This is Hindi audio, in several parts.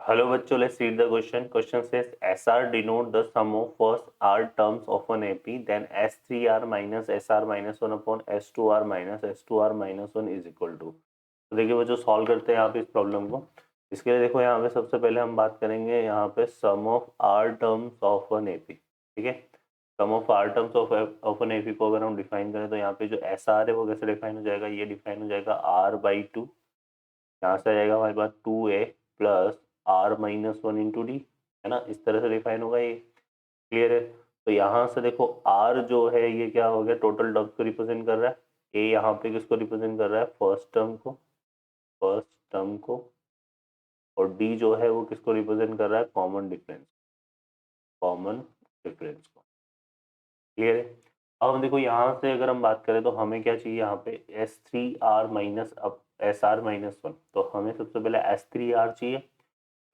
Hello बच्चों, let's read the question. Question says SR denote the sum of first R terms of an AP, then S3R minus SR minus 1 upon S2R minus S2R minus 1 is equal to। तो देखिए बच्चों, सॉल्व करते हैं यहाँ पे इस प्रॉब्लम को। इसके लिए देखो यहाँ पे सबसे पहले हम बात करेंगे यहाँ पे sum of r terms of an AP. ठीक है, sum of r terms of an AP को अगर हम डिफाइन करें तो यहाँ पे जो एस आर है वो कैसे डिफाइन हो जाएगा, ये डिफाइन हो जाएगा R/2। यहाँ से आ जाएगा हमारे पास 2A plus R-1 into D, है ना, इस तरह से डिफाइन होगा ये। क्लियर है। तो यहाँ से देखो R जो है ये क्या हो गया, टोटल टर्म्स को रिप्रेजेंट कर रहा है। ए यहाँ पे किसको रिप्रेजेंट कर रहा है, फर्स्ट टर्म को, और डी जो है वो किसको रिप्रेजेंट कर रहा है, कॉमन डिफरेंस को। क्लियर है। अब हम देखो यहाँ से अगर हम बात करें तो हमें क्या चाहिए, यहाँ पे S3R माइनस अब SR-1, तो हमें सबसे पहले S3R चाहिए।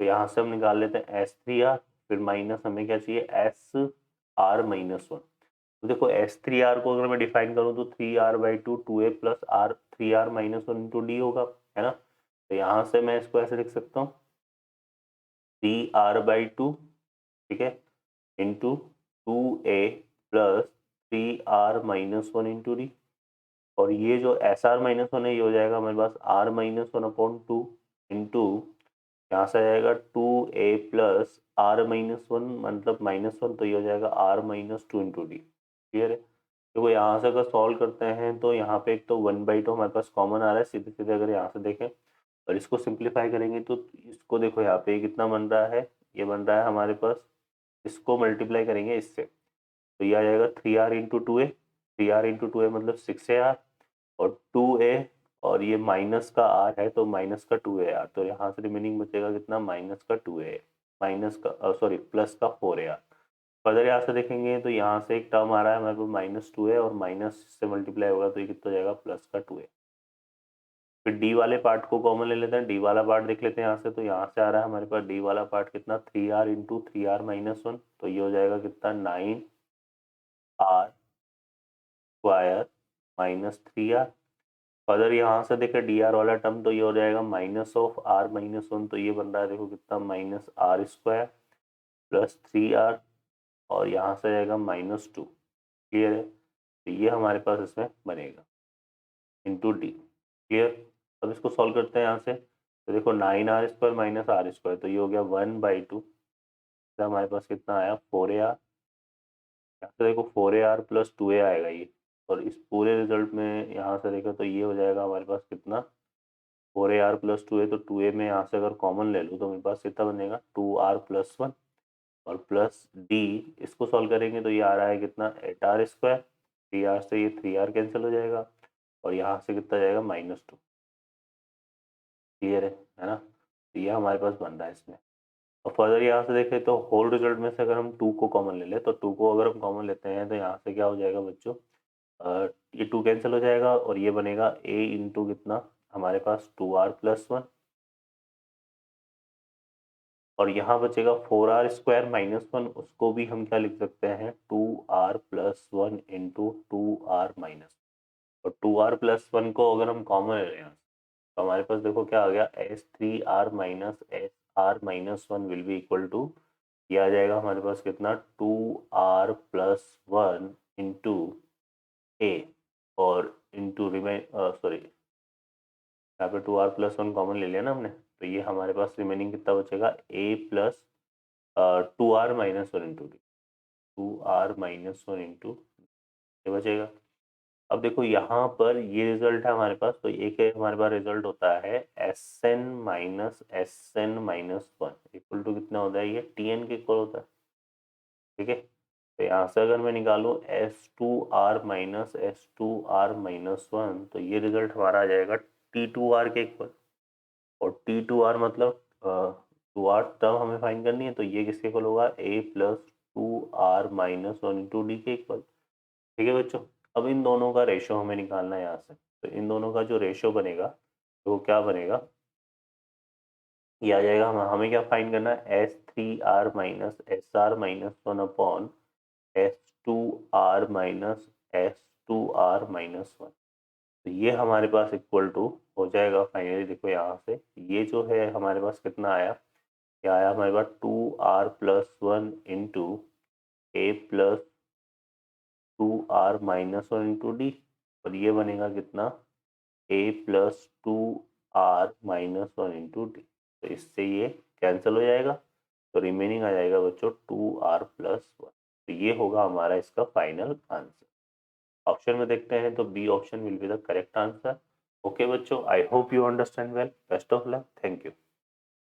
तो यहाँ से हम निकाल लेते हैं S3R, फिर माइनस हमें क्या चाहिए, SR-1। तो देखो S3R को अगर मैं डिफाइन करूँ तो 3R/2 2A plus R 3R-1 into D होगा, है ना। तो यहाँ से मैं इसको ऐसे लिख सकता हूँ 3R/2, ठीक है, into 2A plus 3R-1 into D. और ये जो SR-1 है ये हो जाएगा हमारे पास R-1/2 इंटू, यहाँ से आ जाएगा 2A प्लस R-1 मतलब -1, तो ये हो जाएगा R-2 इंटू डी। क्लियर है। देखो यहाँ से अगर सॉल्व करते हैं तो यहाँ पे एक तो 1/2 हमारे पास कॉमन आ रहा है, सीधे सीधे अगर यहाँ से देखें और इसको सिंप्लीफाई करेंगे तो इसको देखो यहाँ पे कितना बन रहा है, ये बन रहा है हमारे पास, इसको मल्टीप्लाई करेंगे इससे तो ये आ जाएगा 3R इंटू टू ए मतलब 6AR, और 2A, और ये माइनस का R है तो माइनस का 2AR, तो यहाँ से रिमेनिंग बचेगा कितना, माइनस का 2A, माइनस का सॉरी प्लस का 4AR। फर्दर यहाँ से देखेंगे तो यहाँ से एक टर्म आ रहा है हमारे पास -2A, और माइनस से मल्टीप्लाई होगा तो ये कितना हो जाएगा, प्लस का 2A। फिर डी वाले पार्ट को कॉमन ले लेते हैं, डी वाला पार्ट देख लेते हैं यहाँ से। तो यहाँ से आ रहा है हमारे पास डी वाला पार्ट कितना, 3R इंटू 3R-1, तो ये हो जाएगा कितना, 9R² माइनस 3R। अगर यहाँ से देखें डी आर वाला टर्म तो ये हो जाएगा -R-1, तो ये बन रहा है देखो कितना, -R² प्लस 3R, और यहाँ से आएगा -2। क्लियर है। तो ये हमारे पास इसमें बनेगा इंटू डी। क्लियर। अब इसको सॉल्व करते हैं यहाँ से। तो देखो 9R² माइनस R², तो ये हो गया 1/2, तो हमारे पास कितना आया, 4AR। यहाँ से देखो 4AR प्लस 2A आएगा ये, और इस पूरे रिजल्ट में यहाँ से देखो तो ये हो जाएगा हमारे पास कितना, 4AR प्लस 2A, तो 2A में यहाँ से अगर कॉमन ले लूँ तो मेरे पास कितना बनेगा, 2R+1, और प्लस डी, इसको सॉल्व करेंगे तो ये आ रहा है कितना, 8R²। 3R से ये 3R कैंसिल हो जाएगा, और यहाँ से कितना जाएगा, -2। क्लियर है ना। तो ये हमारे पास बन रहा है इसमें। और फर्दर यहाँ से देखें तो होल रिजल्ट में से अगर हम 2 को कॉमन ले लें तो 2 को अगर हम कॉमन लेते हैं तो यहाँ से क्या हो जाएगा बच्चों, ये 2 कैंसिल हो जाएगा, और ये बनेगा a इंटू कितना, हमारे पास 2R+1, और यहाँ बचेगा 4R² -1, उसको भी हम क्या लिख सकते हैं, 2R+1 इंटू 2R-, और 2R+1 को अगर हम कॉमन ले लें तो हमारे पास देखो क्या आ गया, S3R minus SR-1 will be equal to, ये आ जाएगा हमारे पास कितना, 2R+1 इंटू ए, और इंटू रिमेन सॉरी, यहाँ पे 2R+1 कॉमन ले लिया ना हमने, तो ये हमारे पास रिमेनिंग कितना बचेगा, A plus 2R-1 into D, 2R-1 into ये बचेगा। अब देखो यहाँ पर ये रिजल्ट है हमारे पास, तो एक हमारे पास रिजल्ट होता है SN-1 इक्वल टू कितना होता है, ये TN के इक्वल होता है। ठीक है। तो यहाँ से अगर मैं निकालूँ S2R-1, तो ये रिजल्ट हमारा आ जाएगा T2R के इक्वल, और T2R मतलब 2R टर्म हमें फाइंड करनी है, तो ये किसके इक्वल होगा, A plus 2R-1 into D के इक्वल। ठीक है बच्चों। अब इन दोनों का रेशो हमें निकालना है यहाँ से, तो इन दोनों का जो रेशो बनेगा तो वो क्या बनेगा, ये आ जाएगा, हमें क्या फाइंड करना है, S3R minus SR-1 upon S2R minus S2R-1। तो ये हमारे पास इक्वल टू हो जाएगा फाइनली, देखो यहाँ से ये जो है हमारे पास कितना आया, क्या आया हमारे पास 2r+1 इंटू ए प्लस 2r-1 इंटू डी, और ये बनेगा कितना a plus 2r-1 into D. तो इससे ये कैंसिल हो जाएगा, तो रिमेनिंग आ जाएगा बच्चों 2r+1। तो ये होगा हमारा इसका फाइनल आंसर। ऑप्शन में देखते हैं तो B option will be the correct answer. Okay बच्चों, I hope you understand well. Best of luck, thank you.